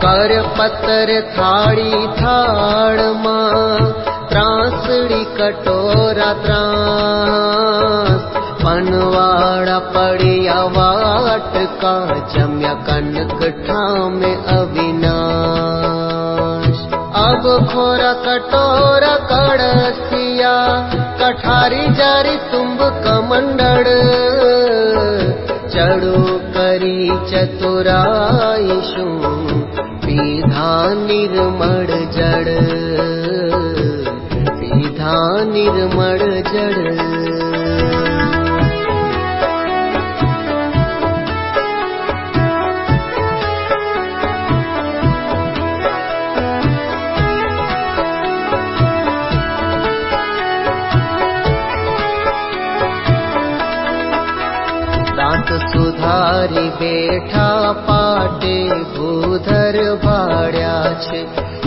करपत्र थाળી થાળમાં ત્રાસડી કટોરા ત્રાસ પનવાડા પડ્યા વાટકા જમ્યા કનકઠા में अविनाश। अब खोरा कटोरा कड़सिया कठारी जारी तुम्ब कमंडल चढ़ो करी चतुराई शू पीधा निर्मल जड़ पीधा निर्मल जड़। दांत सुधारी बेठा पाटे भूधर भाड्या छे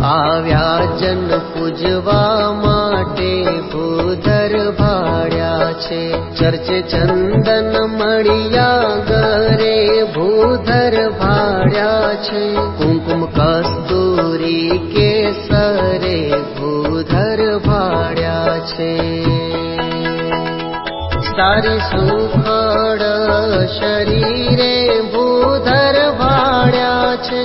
आव्या जन पूजवा माटे भूधर भाड्या छे। चर्चे चंदन मळिया गरे भूधर भाड्या छे कुंकुम कस्तूरी केसरे भूधर भाड्या छे। सारी सुखड़ शरीरे भूधर भाड्या छे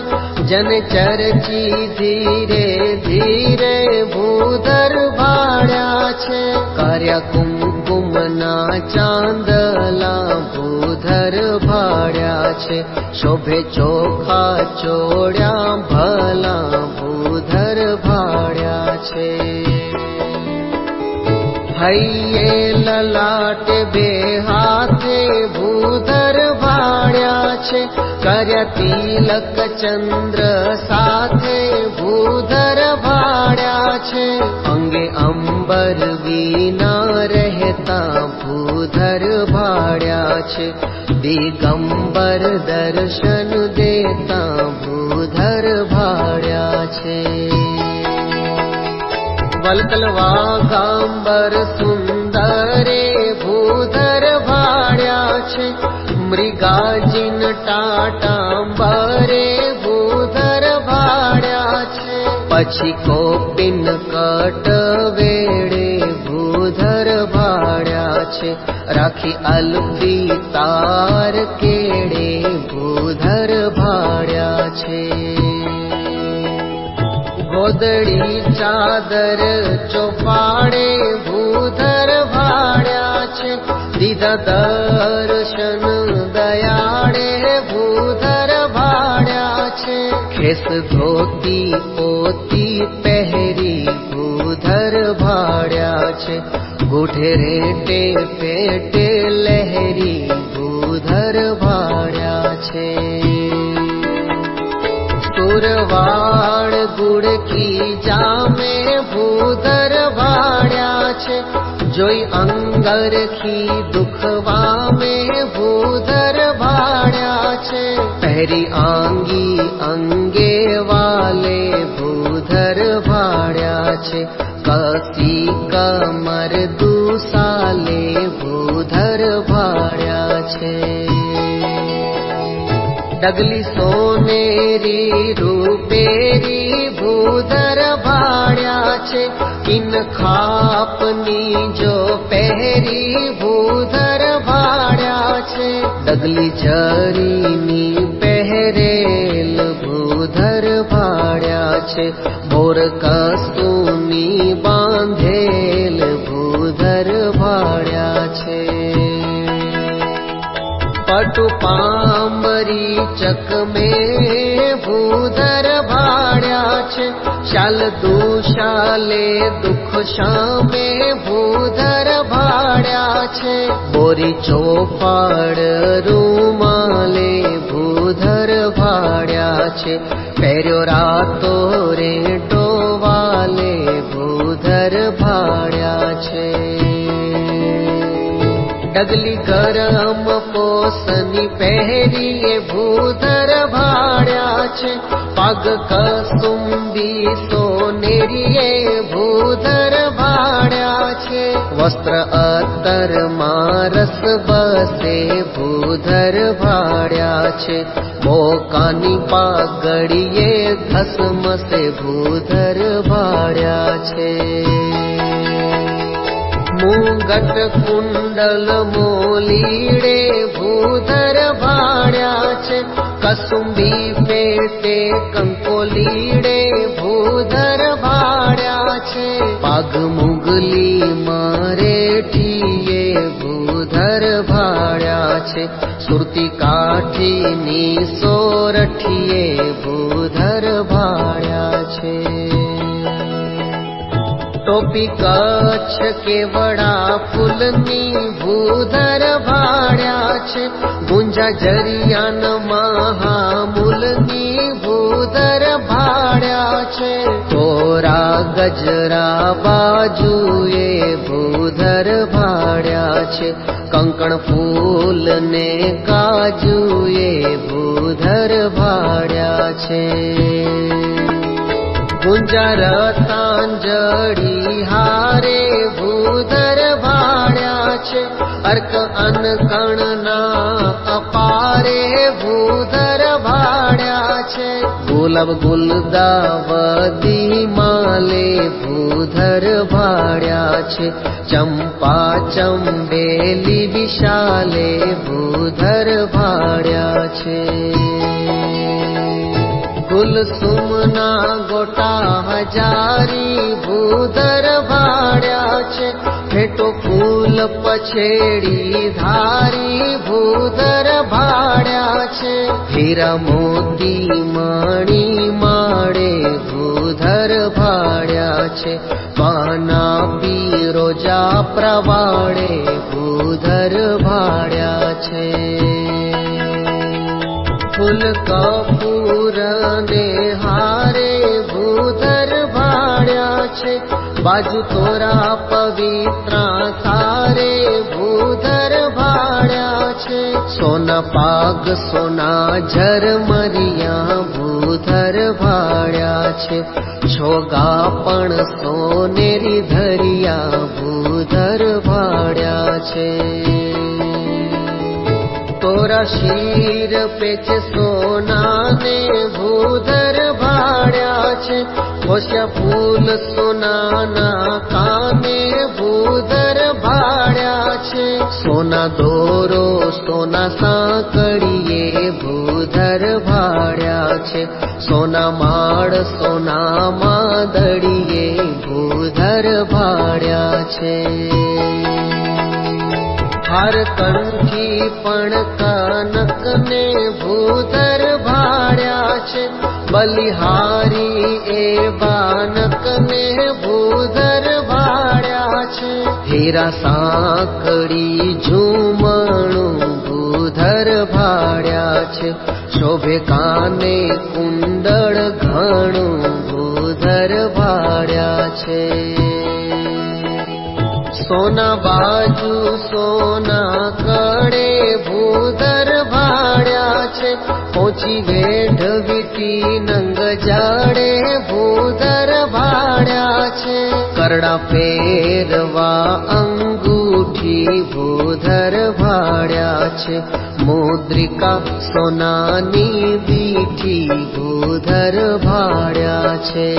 जन चरची धीरे धीरे भूधर भाड्या छे। कार्या कुंकुमना चांदला भूधर भाड्या छे शोभे चोखा चोड्या भला भूधर भाड्या छे। हइये ललाट बे हाथे भूधर भाड्या छे कर्या तिलक चंद्र साथे भूधर भाड्या छे। अंगे अंबर वीना रहता भूधर भाड्या छे दिगंबर दर्शन देता भूधर भाड्या छे। वलकलवा गांबर सुंदरे भूधर भाड्या छे मृगाजिन टाटांबरे भूधर भाड्या छे। पछी कोपिन कट वेड़े भूधर भाड्या छे राखी अल्फी तार केड़े भूधर भाड्या छे। गोदड़ी चादर चौपाड़े भूधर भाड्या छे दीदा दर्शन दयाड़े भूधर भाड्या छे। खेस धोती पोती पहरी भूधर भाड्या छे गुठेरेटे पेटे लहरी भूधर भाड्या छे। सुरवाड़ गुड़ की जामे भूधर भाड्या छे जोई अंगर की दुखवा में भूधर भाड्या छे। पहरी आंगी अंगे वाले भूधर भाड्या छे कसी कमर दूसाले भूधर भाड्या छे। डगली सोनेरी रूपेरी भूधर भाड्या छे इन खापनी जो पहरी भूधर भाड्या छे। डगली जरीनी पहरेल भूधर भाड्या छे बोर कस्तूनी बांधेल भूधर भाड्या छे। पटु पांबरी चक में भूधर भाड्या छे शाल दुशाले दुख शामे भूधर भाड्या छे। बोरी चौपाड़ रूमाले भूधर भाड्या छे पहर्यो रातो रे टोवाले भूधर भाड्या छे। डगली गरम पोसनी पहरी भूधर भाड्या छे पग कसुंबी सोनेरी भूधर भाड्या छे। वस्त्र अत्तर रस बसे भूधर भाड्या छे। मोकानी पागड़िए धसम से भूधर भाड्या छे। मुंगट कुंडल मोलीड़े भूधर भाड्या छे। कसुंबी पेटे कंकोलीड़े भूधर भाड्या छे। पाग मुगली मारेठीए भूधर भाड्या छे। सुरती काठी नी सोरठीए भूधर भाड्या छे। टोपी कच्छ केवड़ा फूलनी भूधर भाड्या छे। गुंजा जरियान महामूलनी भूधर भाड्या छे। तोरा गजरा बाजुए भूधर भाड्या छे। कंकण फूल ने काजुए भूधर भाड्या छे। गुंजार तांजड़ी हारे भूधर भाड्या छे। अर्क अनकण ना अपारे भूधर भाड्या छे। गुलाब गुलदावदी माले भूधर भाड्या छे। चंपा चंबेली विशाले भूधर भाड्या छे। गुलसुमना गोटा हजारी भूधर भाड्या छे। फेटो फूल पछेड़ी धारी भूधर भाड्या छे। हीरा मोती मणी माड़े भूधर भाड्या छे। पाना पीरोजा प्रवाड़े भूधर भाड्या छे। फूल कपूर ने हारे भूधर भाड्या छे। बाजू तोरा पवित्रा सारे भूधर भाड्या छे। सोना पाग सोना झरमरिया भूधर भाड्या छे। छोगा पण सोनेरी धरिया भूधर भाड्या छे। तोरा शीर पेच सोना ने भूधर भाड्या छे। होश्या फूल सोना ना काने भूधर भाड्या छे। सोना दोरो सोना साकड़िए भूधर भाड्या छे। सोना माड़ सोना मादड़िए भूधर भाड्या छे। हार कंठी पण कनक ने भूधर भाड्या छे। बलिहारी ए बानक ने भूधर भाड्या छे। हीरा साकड़ी झूमणु भूधर भाड्या छे। शोभे काने कुंडल घणु भूधर भाड्या छे। सोना बाजू सोना कड़े भूधर भाड्या छे। पोची वेढ वीटी नंग जाड़े भूधर भाड्या छे। करड़ा फेरवा अंगूठी भूधर भाड्या छे। मुद्रिका सोनानी बीठी भूधर भाड्या छे।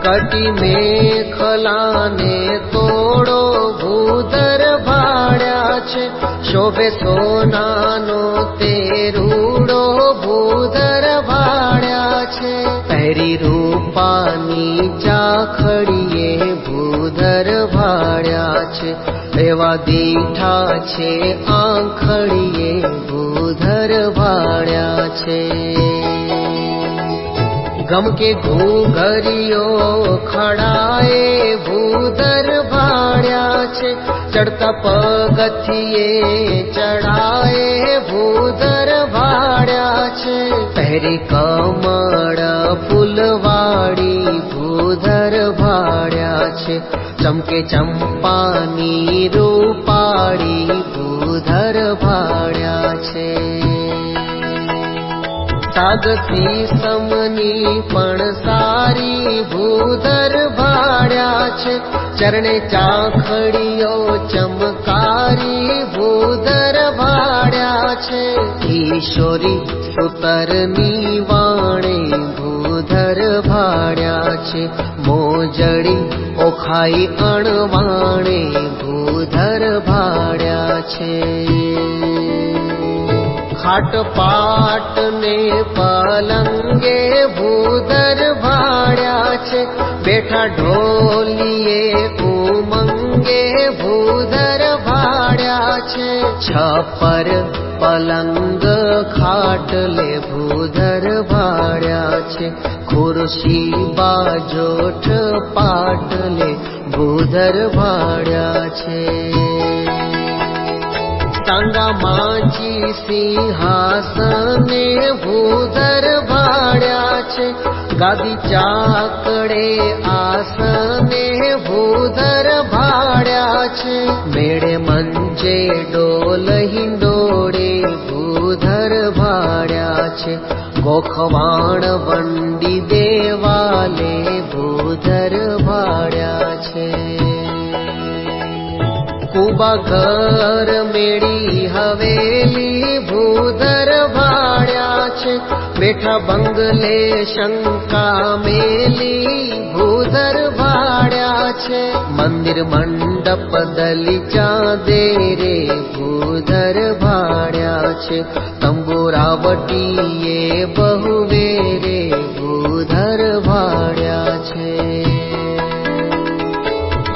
कटी में खलाने तोड़ो भूधर भाड्या छे। शोभे सोनानो तेरूड़ो भूधर भाड्या छे। पहरी रूपानी चाखड़िए भूधर भाड्या छे। एवा दीठा छे आंखड़िए भूधर भाड्या छे। गम के घूघरियो खड़ाए भूधर भाड्या छे। चढ़ता पगथिए चढ़ाए भूधर भाड्या छे। पहरी कमळ फूलवाड़ी भूधर भाड्या छे। चमके चंपानी रूपाड़ी भूधर भाड्या छे। सागती समनी पण सारी भूधर भाड्या छे। चरणे चाखड़ियो चमकारी भूधर भाड्या छे। ईश्वरी सुतरनी वाणे भूधर भाड्या छे। मोजड़ी ओखाई अणवाणे भूधर भाड्या छे। खाट पाट ने पलंगे भूधर भाड्या छे। बेठा ढोलिए उमंगे भूधर भाड्या छे। छपर पलंग खाटले भूधर भाड्या छे। खुर्शी बाजोठ पाटले भूधर भाड्या छे। सांगा मांची सिंहासने भूधर भाड्या छे। गादी चाकड़े आसने भूधर भाड्या छे। मेड़े मंचे डोल हिंडोड़े भूधर भाड्या छे। गोखवाण वंडी देवाले भूधर भाड्या छे। कुबा घर मेड़ी हवेली भूधर भाड्या छे। बेठा बंगले शंका मेली भूधर भाड्या छे। मंदिर मंडप दलीचा देरे भूधर भाड्या छे। तंबुरावटीए बहुवेरे भूधर भाड्या छे।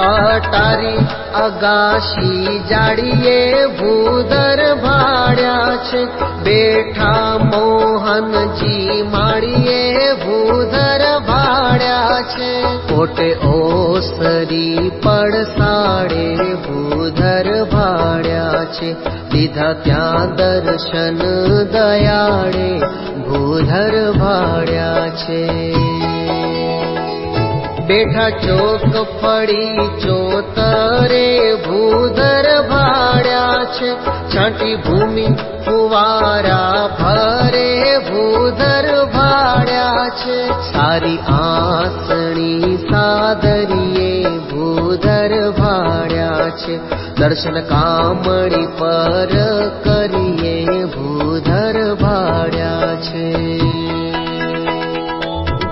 अटारी अगाशी जाड़िए भूधर भाड्या छे। बेठा मोहन जी माड़िए भूधर भाड्या छे। कोटे ओसरी पड़साड़े भूधर भाड्या छे। दीधा त्या दर्शन दयाड़े भूधर भाड्या छे। बेठा चौक फड़ी चोतरे भूधर भाड्या छे। छाटी भूमि फुवारा भरे भूधर भाड्या छे। सारी आसणी सादरिए भूधर भाड्या छे। दर्शन कामड़ी पर करिए भूधर भाड्या छे।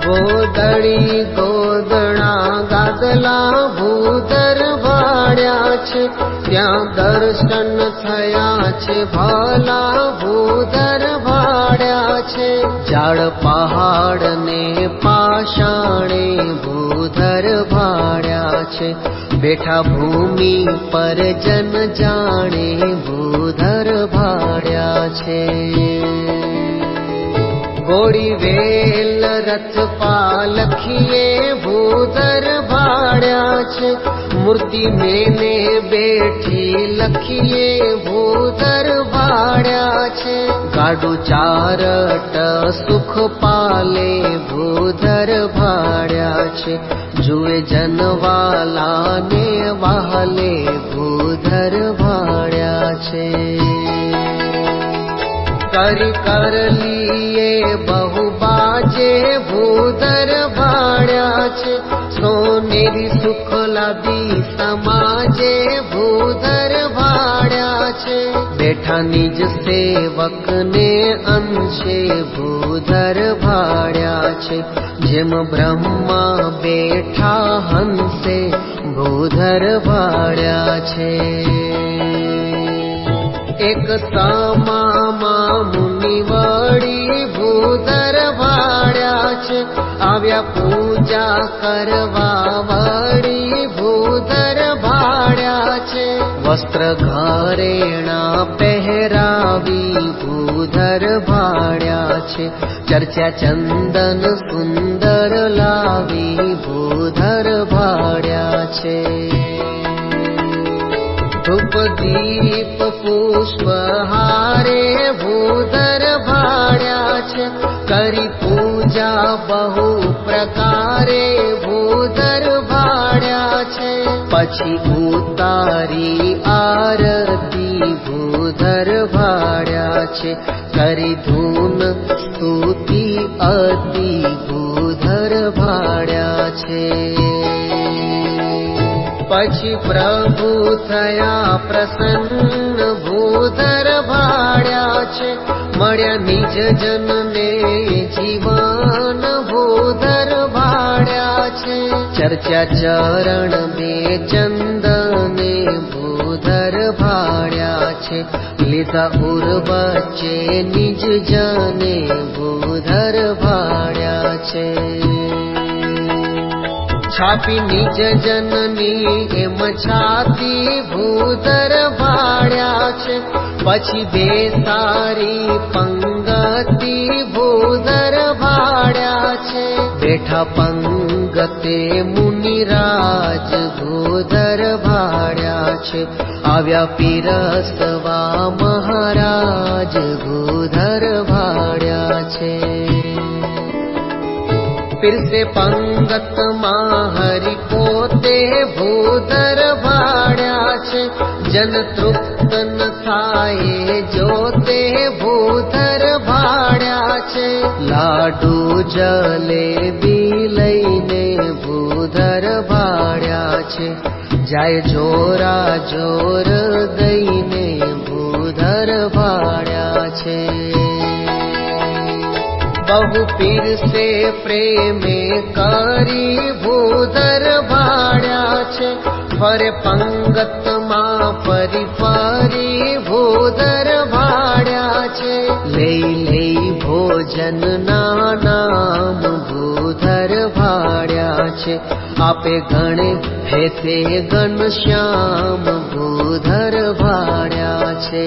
गोदड़ी गोदड़ा गादला भूधर भाड्या छे। त्या दर्शन थया छे भला भूधर भाड्या छे। जाड़ पहाड़ ने पाषाणे भूधर भाड्या छे। बेठा भूमि पर जन जाने भूधर भाड्या छे। घोड़ी वेल रथ पालखिए भूधर भाड्या छे। मूर्ति मेने बेठी लखिए भूधर भाड्या छे। गाडू चारट सुख पाले भूधर भाड्या छे। जुए जनवाला ने वाहले भूधर भाड्या छे। कर लिए बहु बाजे भूधर भाड्या छे। सोनेरी सुखलादी समाजे भूधर भाड्या छे। बेठा निज सेवक ने अंशे भूधर भाड्या छे। जेम ब्रह्मा बेठा हंसे भूधर भाड्या छे। एक सामा मुनिवड़ी भूधर भाड्या छे। आव्या पूजा करवा वड़ी भूधर भाड्या छे। वस्त्र घरेणा पहरावी भूधर भाड्या छे। चर्चा चंदन सुंदर लावी भूधर भाड्या छे। धूप दीप पुष्प हारे भूधर भाड्या छे। करी पूजा बहु प्रकारे भूधर भाड्या छे। पछी उतारी आरती भूधर भाड्या छे। करी धून स्तुति अति भूधर भाड्या छे। પછી પ્રભુ થયા પ્રસન્ન ભૂધર ભાડ્યા છે, મળ્યા નિજ જનને જીવન ભૂધર ભાડ્યા છે. ચર્ચા ચરણ બે ચંદને ભૂધર ભાડ્યા છે, લીધા ઉર વચ્ચે નિજ જને ભૂધર ભાડ્યા છે. છાપી નિજ જનની એમ છાતી ભૂધર ભાડ્યા છે, પછી બે સારી પંગતિ ભૂધર ભાડ્યા છે. બેઠા પંગતે મુનિરાજ ભૂધર ભાડ્યા છે, આવ્યા પીરસવા મહારાજ ભૂધર ભાડ્યા છે. પીરસે પંગતમાં હરિ પોતે ભૂધર ભાડ્યા છે, જન તૃપ્ત ન થાય જોતે ભૂધર ભાડ્યા છે. લાડુ જલેબી લઈને ભૂધર ભાડ્યા છે, જાય જોરા જોર દઈને ભૂધર ભાડ્યા છે. બહુ પીરસે પ્રેમે કરી ભૂધર ભાડ્યા છે, ફરે પંગતમાં ફરી ફરી ભૂધર ભાડ્યા છે. લઈ લઈ ભોજન ના નામ ભૂધર ભાડ્યા છે, આપે ગણે હેતે ઘનશ્યામ ભૂધર ભાડ્યા છે.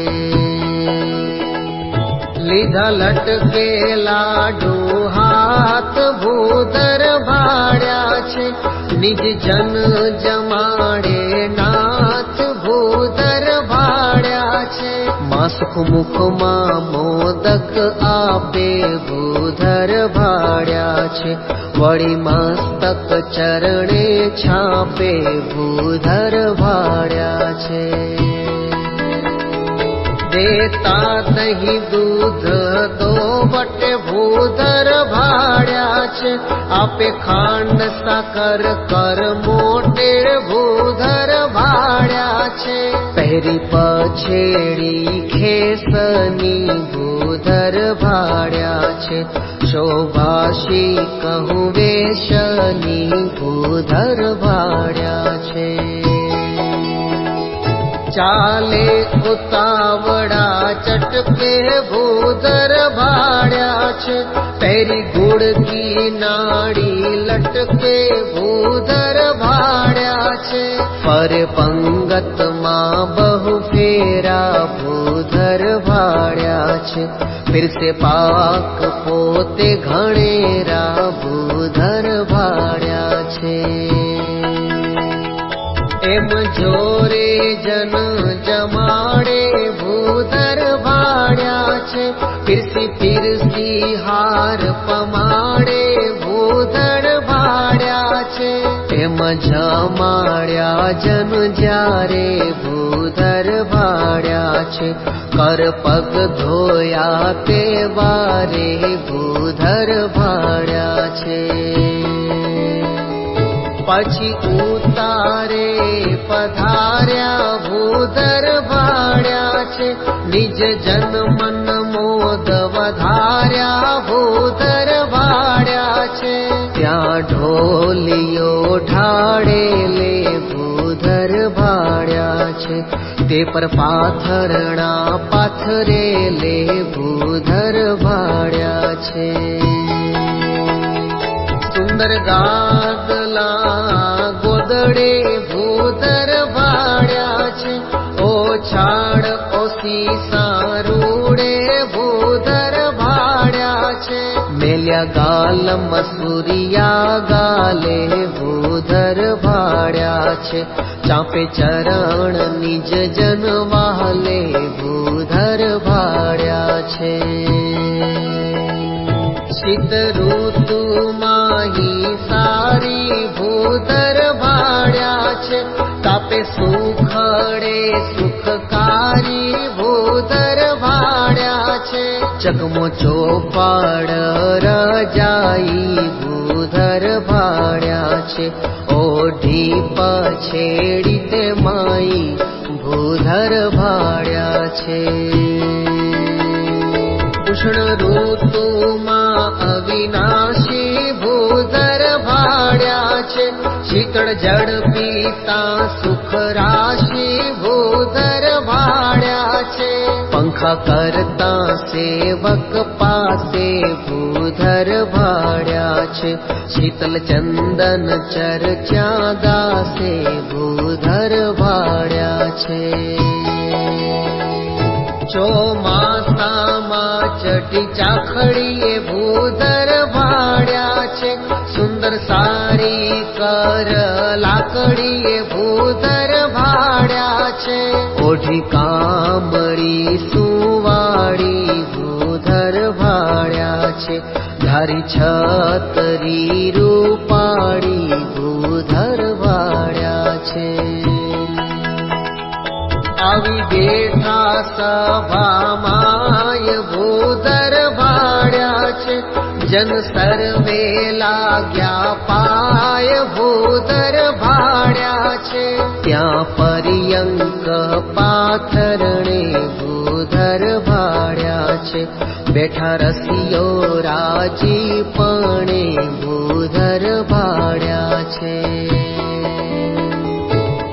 લીધા લટકે લાડુ હાથ ભૂધર ભાડ્યા છે, નિજ જન જમાડે નાથ ભૂધર ભાડ્યા છે. માસુખ મુખમાં મોદક આપે ભૂધર ભાડ્યા છે, વળી મસ્તક ચરણે છાપે ભૂધર ભાડ્યા છે. દેતા દહીં દૂધ દો વટે ભૂધર ભાડ્યા છે, આપે ખાંડ સાકર કર મોટે ભૂધર ભાડ્યા છે. પહેરી પછેડી ખેસની ભૂધર ભાડ્યા છે, શોભાશી કહું વેશની ભૂધર ભાડ્યા છે. ચાલે ઉતાવળા ચટકે ભૂધર ભાડ્યા છે, પહેરી ગુડ કી નાડી લટકે ભૂધર ભાડ્યા છે. પર પંગતમાં બહુ ફેરા ભૂધર ભાડ્યા છે, પીરસે પાક પોતે ઘણેરા ભૂધર ભાડ્યા છે. એમ જોરે જન જમાડે ભૂધર ભાડ્યા છે, પીરસી પીરસી હાર પમાડે ભૂધર ભાડ્યા છે. એમ જમાડ્યા જન જ્યારે ભૂધર ભાડ્યા છે, કર પગ ધોયા તે વારે ભૂધર ભાડ્યા છે. પછી ઉતારે પધાર્યા ભૂધર ભાડ્યા છે, નિજ જન મન મોદ વધાર્યા ભૂધર ભાડ્યા છે. ત્યાં ઢોલિયો ઢાળેલે ભૂધર ભાડ્યા છે, તે પર પાથરણા પાથરેલે ભૂધર ભાડ્યા છે. સુંદર ગાદલા ગોદડે ભૂધર ભાડ્યા છે, ઓછાડ ઓસી સારૂડે ભૂધર ભાડ્યા છે. મેલ્યા ગાલ મસુરિયા ગાલે ભૂધર ભાડ્યા છે, ચાપે ચરણ નિજ જન વાલે ભૂધર ભાડ્યા છે. શીત ઋતુ માહી સારી ભૂધર ભાડ્યા છે, તાપે સુખડે સુખકારી ભૂધર ભાડ્યા છે. ચકમો ચોપાડ રજાઈ ભૂધર ભાડ્યા છે, ઓઢી पछेड़ी ते माई भूधर भाड्या छे। उष्ण ऋतुमां अविनाशी भूधर भाड्या छे। शीतल जल पीता सुख राशि भूधर भाड्या छे। पंखा करता सेवक पासे भूधर भाड्या छे। शीतल चंदन चर्चा दासे भूधर भाड्या छे। ચોમાસામાં ચટી ચાખડીએ ભૂધર ભાડ્યા છે। સુંદર સારી કર લાકડીએ ભૂધર ભાડ્યા છે। ઓઢી કામળી સુવાડી ભૂધર ભાડ્યા છે। ધારી છતરી રૂપાડી ભૂધર ભાડ્યા છે। આવી બેઠા સભામાં ભૂધર ભાડ્યા છે। જન સર્વે લાગ્યા પાય ભૂધર ભાડ્યા છે। ત્યાં પર્યંક પાથરણે ભૂધર ભાડ્યા છે। બેઠા રસિયો રાજીપણે ભૂધર ભાડ્યા છે।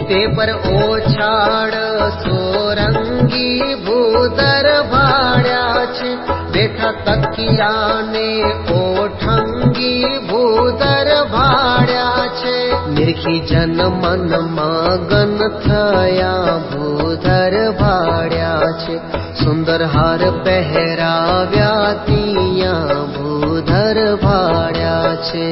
તે પર ઓછાડ સોરંગી ભૂધર ભાડ્યા છે। બેઠા તકિયાને ઓઠંગી ભૂધર ભાડ્યા છે। નિરખી જન મન મગન થયા ભૂધર ભાડ્યા છે। સુંદર હાર પહેરાવ્યા તિયા ભૂધર ભાડ્યા છે।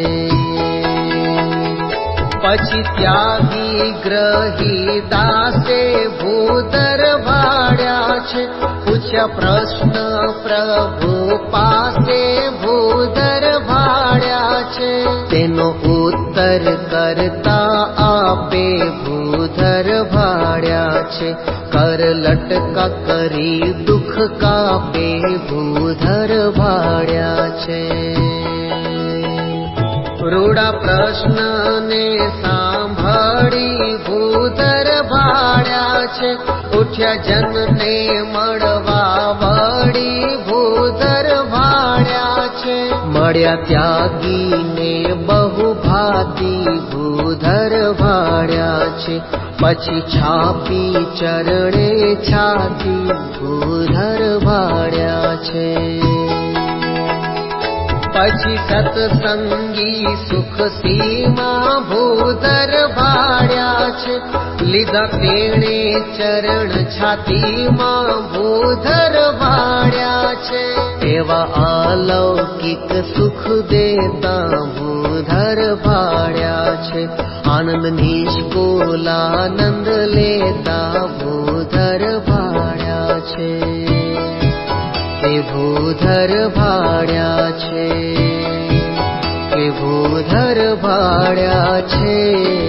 પછી ત્યાગી ગ્રહી દાસે ભૂધર ભાડ્યા છે। પૂછ્યા પ્રશ્ન પ્રભુ પાસે ભૂધર ભાડ્યા છે। તેનો ઉત્તર કરતા આપે ભૂધર ભાડ્યા છે। કર લટકા કરી દુઃખ કાપે ભૂધર ભાડ્યા છે। રૂડા પ્રશ્ન ને સાંભળી ભૂધર ભાડ્યા છે। ઉઠ્યા જન ને મળવા વળી ભૂધર ભાડ્યા છે। મળ્યા ત્યાગી ને બહુ ભાતી ભૂધર ભાડ્યા છે। પછી છાપી ચરણે છાતી ભૂધર ભાડ્યા છે। પછી સત્સંગી સુખ સીમા ભૂધર ભાડ્યા છે। લીધા તેણે ચરણ છાતીમાં ભૂધર ભાડ્યા છે। એવા અલૌકિક સુખ દેતા ભૂધર ભાડ્યા છે। આનંદ નિષ્કુલાનંદ લેતા ભૂધર ભાડ્યા છે। તે ભૂધર ભાડ્યા છે। કે ભૂધર ભાડ્યા છે।